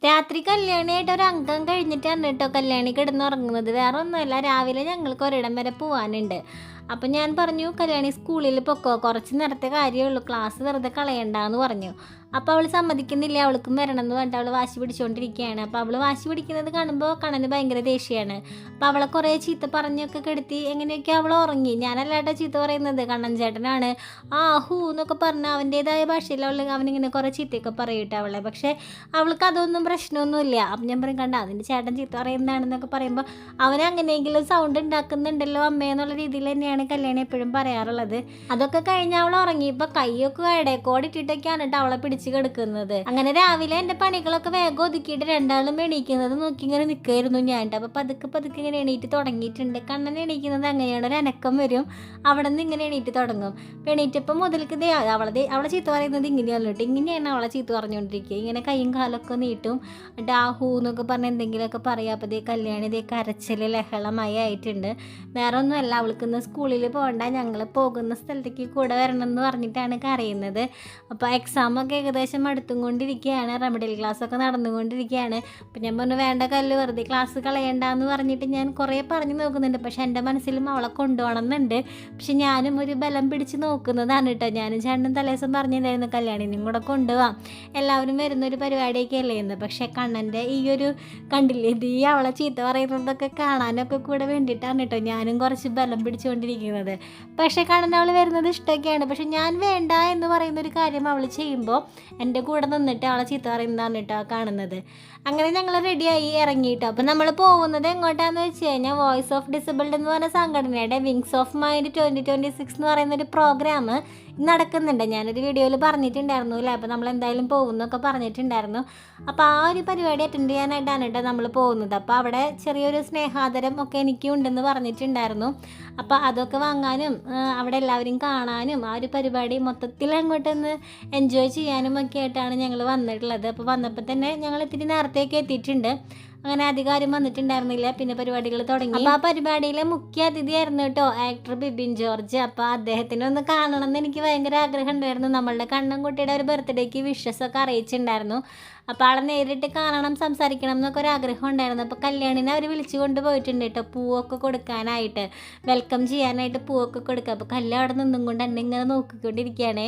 രാത്രി കല്യാണിയായിട്ട് ഒരു അംഗം കഴിഞ്ഞിട്ടാണ് കേട്ടോ കല്യാണി കിടന്നുറങ്ങുന്നത്. വേറെ ഒന്നുമല്ല, രാവിലെ ഞങ്ങൾക്ക് ഒരിടം വരെ പോകാനുണ്ട്. അപ്പം ഞാൻ പറഞ്ഞു കല്യാണി സ്കൂളിൽ പൊക്കോ, കുറച്ച് നേരത്തെ കാര്യമുള്ളൂ, ക്ലാസ് വെറുതെ കളയണ്ടെന്ന് പറഞ്ഞു. അപ്പോൾ അവൾ സമ്മതിക്കുന്നില്ല, അവൾക്കും വരണം എന്ന് പറഞ്ഞിട്ട് അവൾ വാശി പിടിച്ചുകൊണ്ടിരിക്കുകയാണ്. അപ്പോൾ അവൾ വാശി പിടിക്കുന്നത് കാണുമ്പോൾ കണ്ണന് ഭയങ്കര ദേഷ്യമാണ്. അപ്പോൾ അവളെ കുറേ ചീത്ത പറഞ്ഞൊക്കെ കെടുത്തി എങ്ങനെയൊക്കെ അവൾ ഉറങ്ങി. ഞാനല്ലാട്ടോ ചീത്ത പറയുന്നത്, കണ്ണൻ ചേട്ടനാണ്. ഹൂ എന്നൊക്കെ പറഞ്ഞ് അവൻ്റേതായ ഭാഷയിൽ അവനിങ്ങനെ കുറേ ചീത്തയൊക്കെ പറയൂട്ടോ അവളെ. പക്ഷേ അവൾക്ക് അതൊന്നും പ്രശ്നമൊന്നുമില്ല. അപ്പം ഞാൻ പറയും, കണ്ട അതിൻ്റെ ചേട്ടൻ ചീത്ത പറയുന്നതാണെന്നൊക്കെ പറയുമ്പോൾ അവൻ അങ്ങനെയെങ്കിലും സൗണ്ട് ഉണ്ടാക്കുന്നുണ്ടല്ലോ അമ്മയെന്നുള്ള രീതിയിൽ തന്നെയാണ് കല്യാണി എപ്പോഴും പറയാറുള്ളത്. അതൊക്കെ കഴിഞ്ഞ് അവൾ ഉറങ്ങിയപ്പോൾ കൈയൊക്കെ ഇടയ്ക്കോടിട്ടിട്ടൊക്കെയാണ് കേട്ടോ അവളെ പിടിച്ച് കിടക്കുന്നത്. അങ്ങനെ രാവിലെ എൻ്റെ പണികളൊക്കെ വേഗം ഒതുക്കിയിട്ട് രണ്ടാളും എണീക്കുന്നത് നോക്കി ഇങ്ങനെ നിൽക്കുമായിരുന്നു ഞാൻ. അപ്പോൾ പതുക്കെ ഇങ്ങനെ എണീറ്റ് തുടങ്ങിയിട്ടുണ്ട്. കണ്ണൻ എണീക്കുന്നത് അങ്ങനെയാണ്, ഒരു അനക്കം വരും, അവിടെ നിന്ന് ഇങ്ങനെ എണീറ്റ് തുടങ്ങും. എണീറ്റപ്പോൾ മുതൽക്ക് അവളെ ചീത്ത പറയുന്നത് ഇങ്ങനെയാണ് കേട്ടോ, ഇങ്ങനെയാണ് അവളെ ചീത്ത പറഞ്ഞുകൊണ്ടിരിക്കുക. ഇങ്ങനെ കൈയും കാലൊക്കെ നീട്ടും, ഹൂ എന്നൊക്കെ പറഞ്ഞ് എന്തെങ്കിലുമൊക്കെ പറയാം. അപ്പോൾ കല്യാണി കരച്ചിൽ ലഹളമായി ആയിട്ടുണ്ട്. വേറെ ഒന്നുമല്ല, അവൾക്കിന്ന് സ്കൂളിൽ പോകണ്ട, ഞങ്ങൾ പോകുന്ന സ്ഥലത്തേക്ക് കൂടെ വരണം എന്ന് പറഞ്ഞിട്ടാണ് കരയുന്നത്. അപ്പോൾ എക്സാമൊക്കെ ഏകദേശം അടുത്തും കൊണ്ടിരിക്കുകയാണ്, റെമഡിയൽ ക്ലാസ്സൊക്കെ നടന്നുകൊണ്ടിരിക്കുകയാണ്. അപ്പം ഞാൻ പറഞ്ഞു വേണ്ട കല്ല്, വെറുതെ ക്ലാസ് കളയണ്ടെന്ന് പറഞ്ഞിട്ട് ഞാൻ കുറേ പറഞ്ഞു നോക്കുന്നുണ്ട്. പക്ഷെ എൻ്റെ മനസ്സിലും അവളെ കൊണ്ടുപോകണം എന്നുണ്ട്. പക്ഷെ ഞാനും ഒരു ബലം പിടിച്ച് നോക്കുന്നതാണ് കേട്ടോ. ഞാനും ചേട്ടനും തലേദിവസം പറഞ്ഞിട്ടുണ്ടായിരുന്നു കല്യാണിനും കൂടെ കൊണ്ടുപോകാം, എല്ലാവരും വരുന്നൊരു പരിപാടിയൊക്കെ അല്ലേ എന്ന്. പക്ഷേ കണ്ണൻ്റെ ഈ ഒരു കണ്ടില്ലേ, ഈ അവളെ ചീത്ത പറയുന്നതൊക്കെ കാണാനൊക്കെ കൂടെ വേണ്ടിയിട്ടാണ് കേട്ടോ ഞാനും കുറച്ച് ബലം പിടിച്ചുകൊണ്ടിരിക്കുന്നത്. പക്ഷേ കണ്ണൻ അവൾ വരുന്നത് ഇഷ്ടമൊക്കെയാണ്. പക്ഷെ ഞാൻ വേണ്ട എന്ന് പറയുന്നൊരു കാര്യം അവൾ ചെയ്യുമ്പോൾ എൻ്റെ കൂടെ നിന്നിട്ട് അവളെ ചീത്ത പറയുന്നതാണ് കേട്ടോ കാണുന്നത്. അങ്ങനെ ഞങ്ങൾ റെഡിയായി ഇറങ്ങിയിട്ടോ. അപ്പോൾ നമ്മൾ പോകുന്നത് എങ്ങോട്ടാന്ന് വെച്ച് കഴിഞ്ഞാൽ വോയിസ് ഓഫ് ഡിസബിൾഡ് എന്ന് പറഞ്ഞ സംഘടനയുടെ വിങ്സ് ഓഫ് മൈൻഡ് 2026 എന്ന് പറയുന്നൊരു പ്രോഗ്രാം നടക്കുന്നുണ്ട്. ഞാനൊരു വീഡിയോയിൽ പറഞ്ഞിട്ടുണ്ടായിരുന്നു അല്ലേ, അപ്പോൾ നമ്മൾ എന്തായാലും പോകുന്നൊക്കെ പറഞ്ഞിട്ടുണ്ടായിരുന്നു. അപ്പോൾ ആ ഒരു പരിപാടി അറ്റൻഡ് ചെയ്യാനായിട്ടാണ് കേട്ടോ നമ്മൾ പോകുന്നത്. അപ്പോൾ അവിടെ ചെറിയൊരു സ്നേഹാദരം ഒക്കെ എനിക്കും ഉണ്ടെന്ന് പറഞ്ഞിട്ടുണ്ടായിരുന്നു. അപ്പോൾ അതൊക്കെ വാങ്ങാനും അവിടെ എല്ലാവരും കാണാനും ആ ഒരു പരിപാടി മൊത്തത്തിൽ അങ്ങോട്ടൊന്ന് എൻജോയ് ചെയ്യാനും ഒക്കെ ആയിട്ടാണ് ഞങ്ങൾ വന്നിട്ടുള്ളത്. അപ്പോൾ വന്നപ്പോൾ തന്നെ ഞങ്ങൾ ഇത്തിരി നേരത്തേക്ക് എത്തിയിട്ടുണ്ട്. അങ്ങനെ അധികാരം വന്നിട്ടുണ്ടായിരുന്നില്ല. പിന്നെ പരിപാടികൾ തുടങ്ങി. അപ്പോൾ ആ പരിപാടിയിലെ മുഖ്യ അതിഥിയായിരുന്നു കേട്ടോ ആക്ടർ ബിബിൻ ജോർജ്. അപ്പോൾ അദ്ദേഹത്തിനെ ഒന്ന് കാണണം എന്ന് എനിക്ക് ഭയങ്കര ആഗ്രഹം ഉണ്ടായിരുന്നു. നമ്മളുടെ കണ്ണൻകുട്ടിയുടെ ഒരു ബർത്ത്ഡേക്ക് വിഷസൊക്കെ അറിയിച്ചിട്ടുണ്ടായിരുന്നു. അപ്പോൾ ആളെ നേരിട്ട് കാണണം, സംസാരിക്കണം എന്നൊക്കെ ഒരു ആഗ്രഹം ഉണ്ടായിരുന്നു. അപ്പോൾ കല്യാണിനെ അവർ വിളിച്ചു കൊണ്ട് പോയിട്ടുണ്ട് കേട്ടോ, പൂവൊക്കെ കൊടുക്കാനായിട്ട്, വെൽക്കം ചെയ്യാനായിട്ട് പൂവൊക്കെ കൊടുക്കുക. അപ്പോൾ കല്യാണം അവിടെ നിന്നും കൊണ്ട് എന്നെ ഇങ്ങനെ നോക്കിക്കൊണ്ടിരിക്കുകയാണ്.